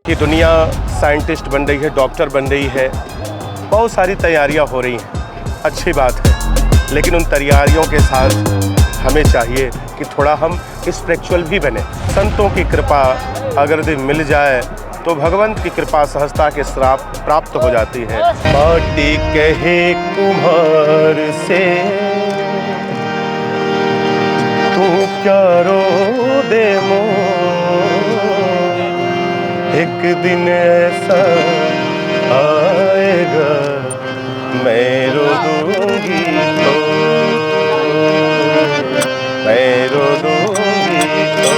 कि दुनिया साइंटिस्ट बन रही है, डॉक्टर बन रही है, बहुत सारी तैयारियां हो रही हैं, अच्छी बात है। लेकिन उन तैयारियों के साथ हमें चाहिए कि थोड़ा हम स्पिरिचुअल भी बने। संतों की कृपा अगर दिन मिल जाए तो भगवंत की कृपा सहजता के श्राप प्राप्त हो जाती है। माटी कहे कुम्हार से तू क्या रो दे एक दिन ऐसा आएगा मैं रो दूंगी तो, मैं रो दूंगी तो।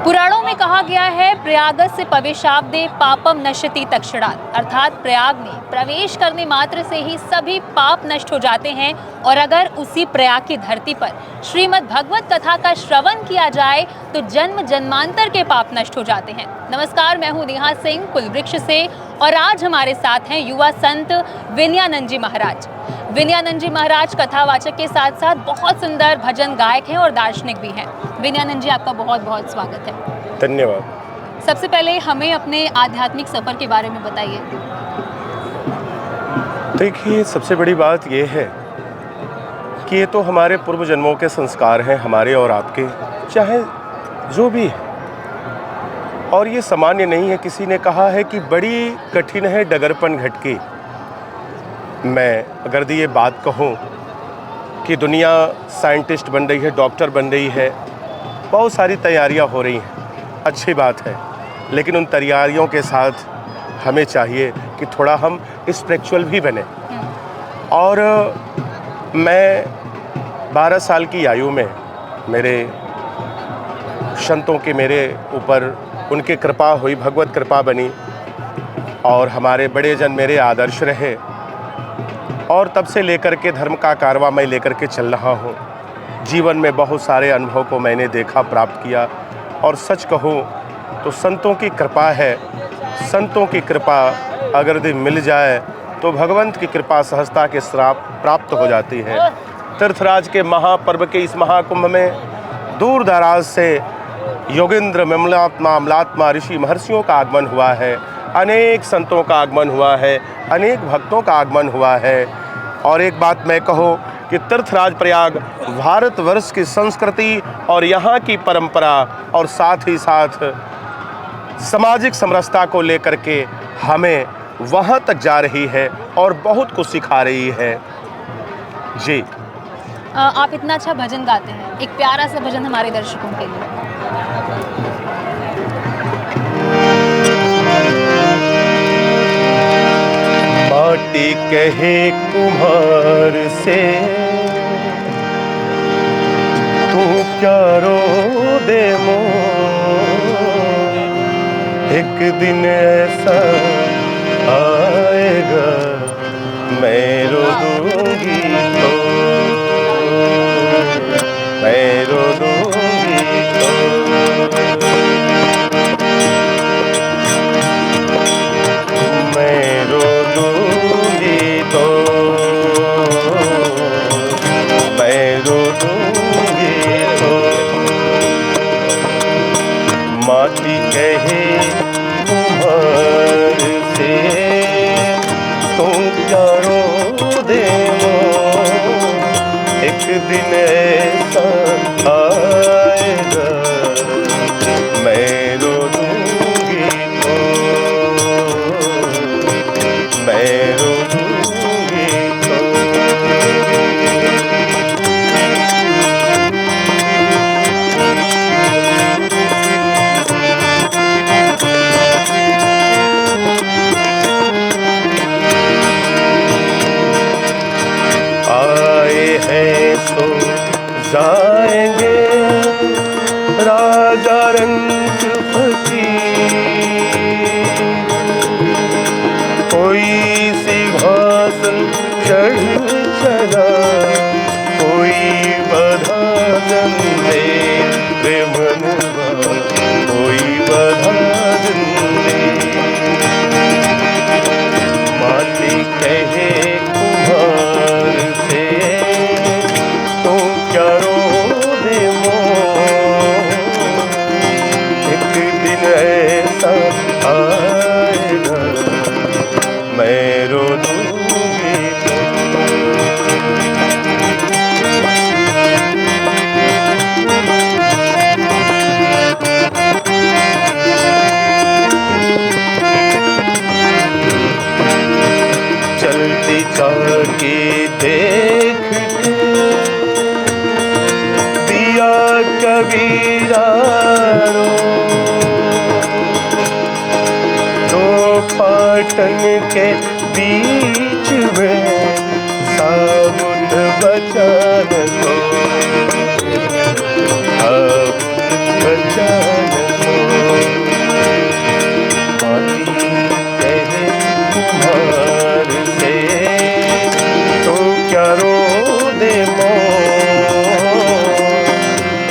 पुराणों में कहा गया है प्रयागस से प्रवेशाब्दे पापम नश्यति तक्षणात्, अर्थात प्रयाग में प्रवेश करने मात्र से ही सभी पाप नष्ट हो जाते हैं। और अगर उसी प्रयाग की धरती पर श्रीमद् भगवत कथा का श्रवण किया जाए तो जन्म जन्मांतर के पाप नष्ट हो जाते हैं। नमस्कार, मैं हूँ नेहा सिंह कुलवृक्ष से और आज हमारे साथ हैं युवा संत विनयानंद जी महाराज। विनयानंद जी महाराज कथावाचक के साथ साथ बहुत सुंदर भजन गायक हैं और दार्शनिक भी हैं। विनयानंद जी, आपका बहुत बहुत स्वागत है। धन्यवाद। सबसे पहले हमें अपने आध्यात्मिक सफर के बारे में बताइए। देखिए, सबसे बड़ी बात यह है कि ये तो हमारे पूर्व जन्मों के संस्कार हैं, हमारे और आपके, चाहे जो भी है, और ये सामान्य नहीं है। किसी ने कहा है कि बड़ी कठिन है डगरपन घटकी। मैं अगर ये बात कहूँ कि दुनिया साइंटिस्ट बन रही है, डॉक्टर बन रही है, बहुत सारी तैयारियां हो रही हैं, अच्छी बात है। लेकिन उन तैयारियों के साथ हमें चाहिए कि थोड़ा हम स्पिरिचुअल भी बने। और मैं 12 साल की आयु में मेरे संतों के मेरे ऊपर उनकी कृपा हुई, भगवत कृपा बनी, और हमारे बड़े जन मेरे आदर्श रहे। और तब से लेकर के धर्म का कारवां मैं लेकर के चल रहा हूँ। जीवन में बहुत सारे अनुभव को मैंने देखा, प्राप्त किया। और सच कहूँ तो संतों की कृपा है। संतों की कृपा अगर दिन मिल जाए तो भगवंत की कृपा सहजता के श्राप प्राप्त हो जाती है। तीर्थराज के महापर्व के इस महाकुंभ में दूर दराज से योगेंद्र विमलात्मा अमलात्मा ऋषि महर्षियों का आगमन हुआ है, अनेक संतों का आगमन हुआ है, अनेक भक्तों का आगमन हुआ है। और एक बात मैं कहूँ कि तीर्थराज प्रयाग भारतवर्ष की संस्कृति और यहाँ की परंपरा और साथ ही साथ सामाजिक समरसता को लेकर के हमें वहाँ तक जा रही है और बहुत कुछ सिखा रही है। जी, आप इतना अच्छा भजन गाते हैं, एक प्यारा सा भजन हमारे दर्शकों के लिए। माटी कहे कुम्हार से तू क्या रो दे एक दिन ऐसा आएगा मैं रो दूंगी तो, मैं रो दूंगी तो। मैं रो दूंगी तो, मैं रो दूंगी तो। माटी कहे कुम्हार से तुम क्या रो दे एक दिन ऐसा आएगा मैं रो दूंगी तो, मैं रो दूंगी तो। आए हैं सो जाएंगे राजा रंग फकीर, कोई सिंहासन चढ़ चला, कोई बधा दे रे मनवा, कोई बधा दे। माटी कहे कुम्हार से तू क्या रो दे मोह के बीच में साबुत बचन को, साबुत बचन को आती कहे कुम्हार से, तो क्या रो दे मोर,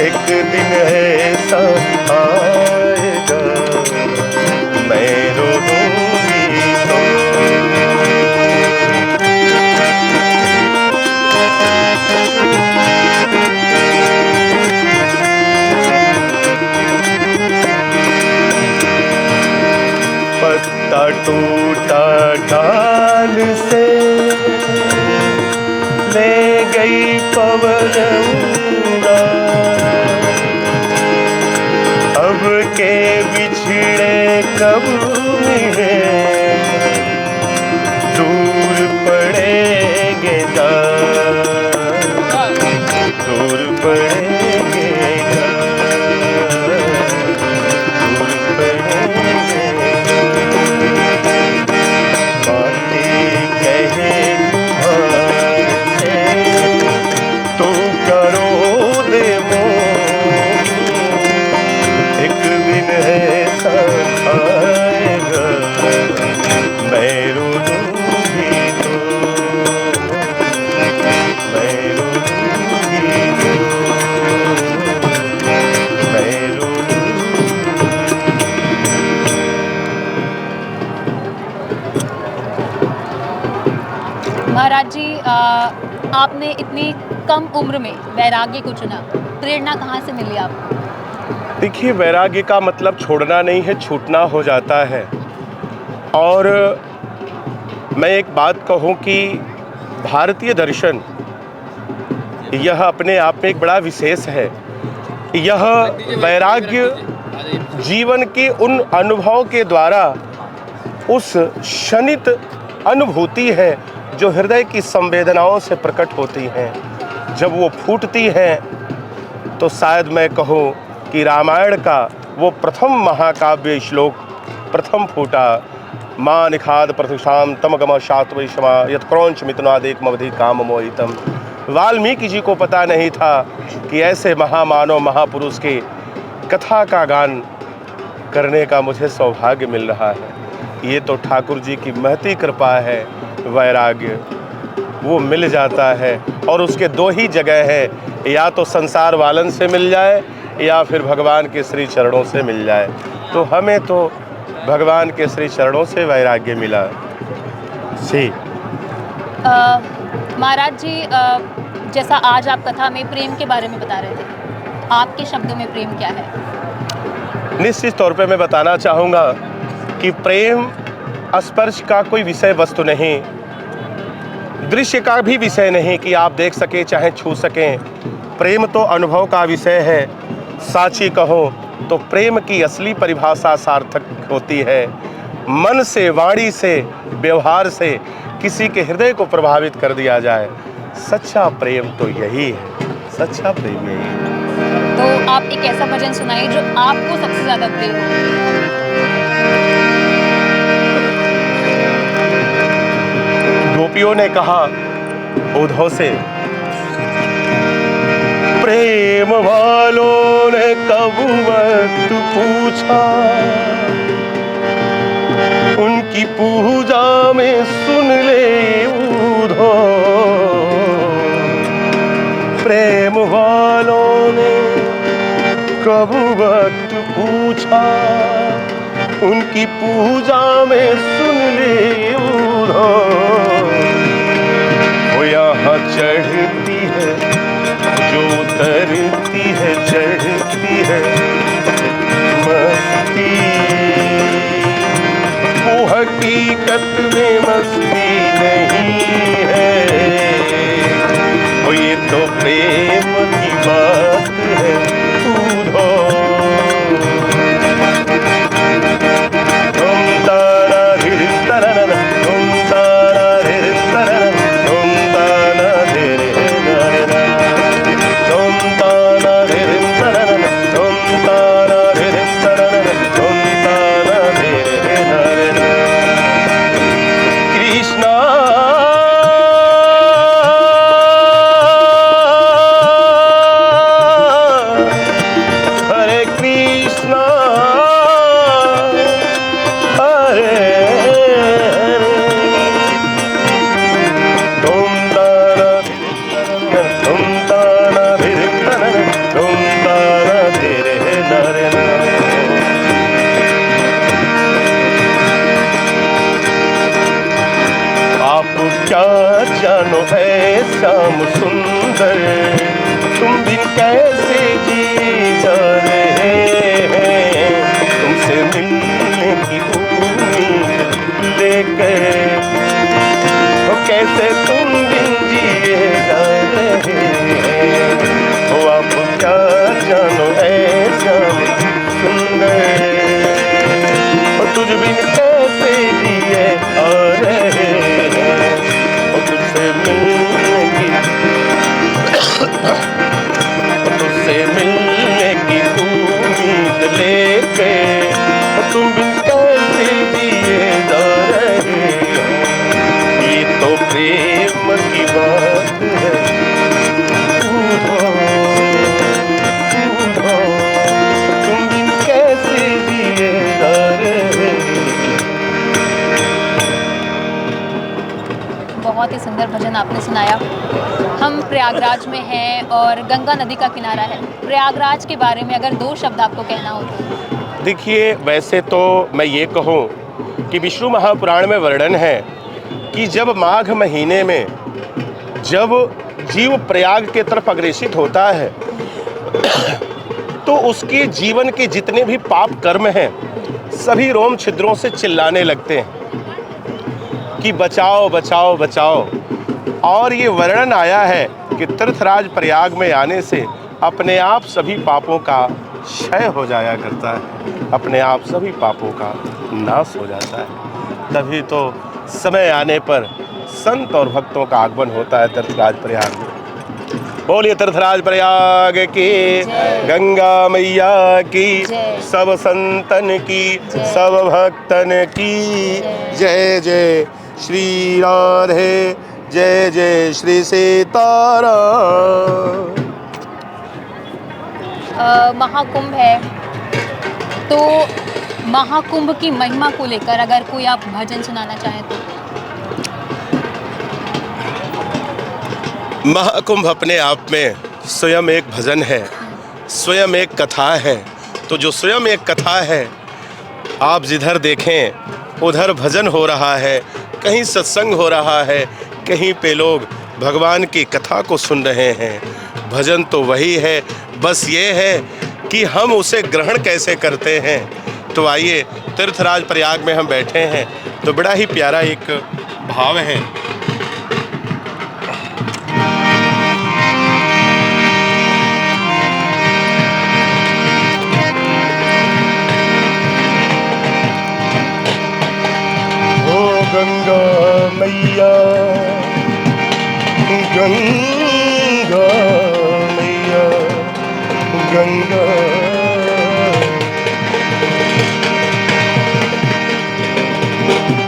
एक दिन ऐसा आएगा मैं रो दूंगी तो। पत्ता टूटा डाल से ले गई पवन उड़ा, अब के बिछड़े कब मिले दूर पड़ेंगे जा, दूर पड़ेंगे जा, दूर पड़ेंगे बातें कहे तुम्हारे से, तो करो दे मोर, एक दिन ऐसा आएगा मैं रो दूंगी तो, मैं रो दूंगी तो, मैं रो महाराज जी, आपने इतनी कम उम्र में वैराग्य को चुना, प्रेरणा कहाँ से मिली आपको? देखिए, वैराग्य का मतलब छोड़ना नहीं है, छूटना हो जाता है। और मैं एक बात कहूँ कि भारतीय दर्शन यह अपने आप में एक बड़ा विशेष है। यह वैराग्य जीवन के उन अनुभव के द्वारा उस क्षणित अनुभूति है जो हृदय की संवेदनाओं से प्रकट होती हैं। जब वो फूटती हैं तो शायद मैं कहूँ कि रामायण का वो प्रथम महाकाव्य श्लोक प्रथम फूटा, माँ निखाद प्रतिशाम तमगम शात वैषमा यत्क्रौंच मिथुनादेक मवधि काम मोहितम। वाल्मीकि जी को पता नहीं था कि ऐसे महामानव महापुरुष के कथा का गान करने का मुझे सौभाग्य मिल रहा है। ये तो ठाकुर जी की महती कृपा है। वैराग्य वो मिल जाता है और उसके दो ही जगह है, या तो संसार वालन से मिल जाए या फिर भगवान के श्री चरणों से मिल जाए। तो हमें तो भगवान के श्री चरणों से वैराग्य मिला। जी महाराज जी, जैसा आज आप कथा में प्रेम के बारे में बता रहे थे, आपके शब्दों में प्रेम क्या है? निश्चित तौर पे मैं बताना चाहूँगा कि प्रेम स्पर्श का कोई विषय वस्तु नहीं, दृश्य का भी विषय नहीं कि आप देख सके चाहे छू सकें। प्रेम तो अनुभव का विषय है। साची कहो तो प्रेम की असली परिभाषा सार्थक होती है। मन से, वाणी से, व्यवहार से किसी के हृदय को प्रभावित कर दिया जाए। सच्चा प्रेम तो यही है, सच्चा प्रेम यही है। तो आप एक ऐसा भजन सुनाइए जो आपको सबसे ज़्यादा प्रिय हो। गोपियों ने कहा उद्धव से, प्रेम वालों ने कब वक्त पूछा, उनकी पूजा में सुन ले उद्धव। प्रेम वालों ने कब वक्त पूछा, उनकी पूजा में सुन ले उद्धव। वो यहाँ चढ़ती है जो उतरती है, चढ़ती है मस्ती, वो हकीकत में मस्ती नहीं है। वो ये तो प्रेम की बात है उद्धव। सुंदर, तुम बिन कैसे जी जा रहे हैं, तुमसे मिलने की उम्मीद लेकर, वो कैसे तुम बिन जिए जा रहे हैं, वो आप क्या जानो ऐ श्याम सुंदर, वो तुझ बिन कैसे जिए आ रहे हैं, वो तुझसे मिलने की तुझसे मिलने की उम्मीद लेके, तुम बिन कैसे जिए जा रहे हो, ये तो प्रेम की बात है, तुम बिन कैसे जिए जा रहे हो। बहुत ही सुंदर भजन आपने सुनाया। हम प्रयागराज में हैं और गंगा नदी का किनारा है। प्रयागराज के बारे में अगर 2 शब्द आपको कहना हो तो? देखिए, वैसे तो मैं ये कहूँ कि विष्णु महापुराण में वर्णन है कि जब माघ महीने में जब जीव प्रयाग के तरफ अग्रेसित होता है तो उसके जीवन के जितने भी पाप कर्म हैं सभी रोम छिद्रों से चिल्लाने लगते हैं कि बचाओ बचाओ बचाओ। और ये वर्णन आया है कि तीर्थराज प्रयाग में आने से अपने आप सभी पापों का क्षय हो जाया करता है, अपने आप सभी पापों का नाश हो जाता है। तभी तो समय आने पर संत और भक्तों का आगमन होता है तीर्थराज प्रयाग में। बोलिए तीर्थराज प्रयाग की, गंगा मैया की, सब संतन की, सब भक्तन की जय जय। श्री राधे जय जय श्री सीताराम। महाकुंभ है तो महाकुंभ की महिमा को लेकर अगर कोई आप भजन सुनाना चाहें तो? महाकुंभ अपने आप में स्वयं एक भजन है, स्वयं एक कथा है। तो जो स्वयं एक कथा है, आप जिधर देखें उधर भजन हो रहा है, कहीं सत्संग हो रहा है, कहीं पे लोग भगवान की कथा को सुन रहे हैं। भजन तो वही है, बस ये है कि हम उसे ग्रहण कैसे करते हैं। तो आइए, तीर्थराज प्रयाग में हम बैठे हैं तो बड़ा ही प्यारा एक भाव है। गंगा मैया, गंगा मैया, गंगा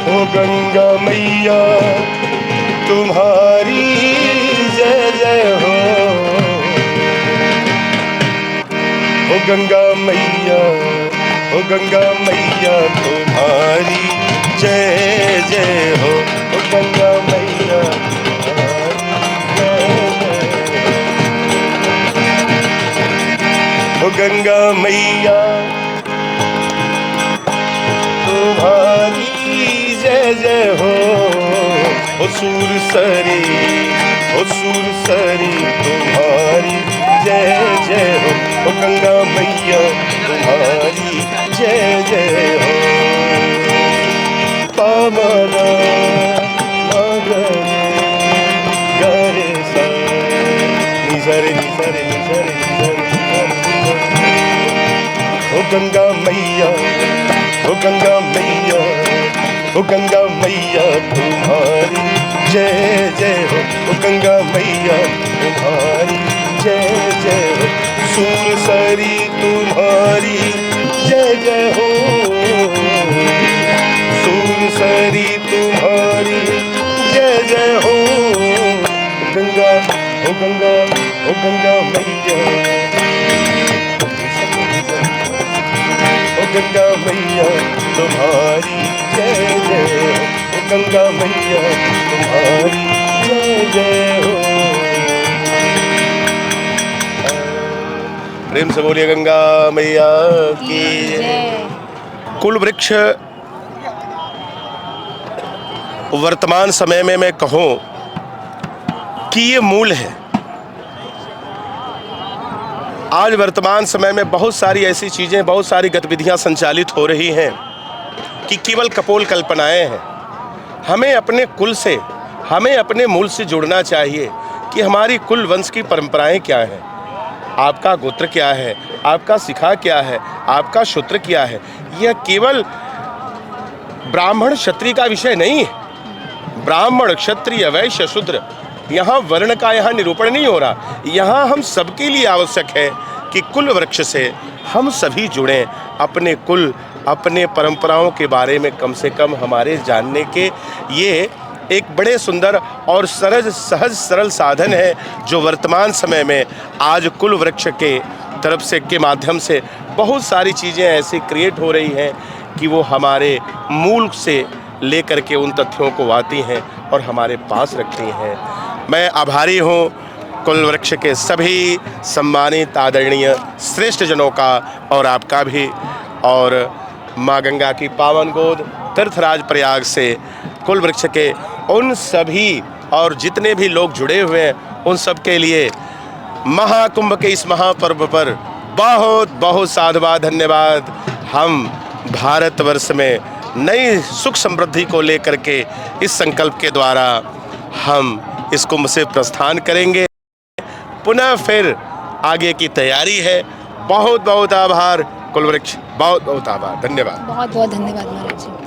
ओ गंगा मैया तुम्हारी जय जय हो, ओ गंगा मैया, ओ गंगा मैया तुम्हारी जय जय हो, ओ गंगा मैया ओ गंगा मैया तुम्हारी जय जय हो, ओ सूर सरी, ओ सूर सरी तुम्हारी जय जय हो, ओ गंगा मैया तुम्हारी जय जय हो। पामरा मगरे गरे सा निजरे निजरे निजरे निजरे, ओ गंगा मैया, ओ गंगा मैया, ओ गंगा मैया तुम्हारी जय जय हो, ओ गंगा मैया तुम्हारी जय जय हो, सूर सरी तुम्हारी जय जय हो, सूर सरी तुम्हारी जय जय हो, गंगा ओ गंगा ओ गंगा मैया, ओ गंगा मैया तुम्हारी जय जय हो, ओ गंगा मैया तुम्हारी जय जय हो। प्रेम से बोलिए गंगा मैया की जय। कुल वृक्ष वर्तमान समय में मैं कहूँ कि ये मूल है। आज वर्तमान समय में बहुत सारी ऐसी चीज़ें, बहुत सारी गतिविधियां संचालित हो रही हैं कि केवल कपोल कल्पनाएं हैं। हमें अपने कुल से, हमें अपने मूल से जुड़ना चाहिए कि हमारी कुल वंश की परंपराएं क्या हैं, आपका गोत्र क्या है, आपका शिखा क्या है, आपका शूद्र क्या है। यह केवल ब्राह्मण क्षत्रिय का विषय नहीं है। ब्राह्मण, क्षत्रिय, वैश्य, शूद्र, यहाँ वर्ण का यहाँ निरूपण नहीं हो रहा। यहाँ हम सबके लिए आवश्यक है कि कुल वृक्ष से हम सभी जुड़ें, अपने कुल, अपने परंपराओं के बारे में कम से कम हमारे जानने के ये एक बड़े सुंदर और सहज सरल साधन है जो वर्तमान समय में आज कुल वृक्ष के तरफ से के माध्यम से बहुत सारी चीज़ें ऐसी क्रिएट हो रही हैं कि वो हमारे मूल से लेकर के उन तथ्यों को आती हैं और हमारे पास रखती हैं। मैं आभारी हूँ कुल वृक्ष के सभी सम्मानित आदरणीय श्रेष्ठ जनों का और आपका भी, और माँ गंगा की पावन गोद तीर्थराज प्रयाग से कुल वृक्ष के उन सभी और जितने भी लोग जुड़े हुए हैं उन सब के लिए महाकुंभ के इस महापर्व पर बहुत बहुत साधुवाद, धन्यवाद। हम भारतवर्ष में नई सुख समृद्धि को लेकर के इस संकल्प के द्वारा हम इस कुंभ से प्रस्थान करेंगे। पुनः फिर आगे की तैयारी है। बहुत बहुत आभार कुल वृक्ष, बहुत बहुत आभार, धन्यवाद। बहुत बहुत धन्यवाद महाराज जी।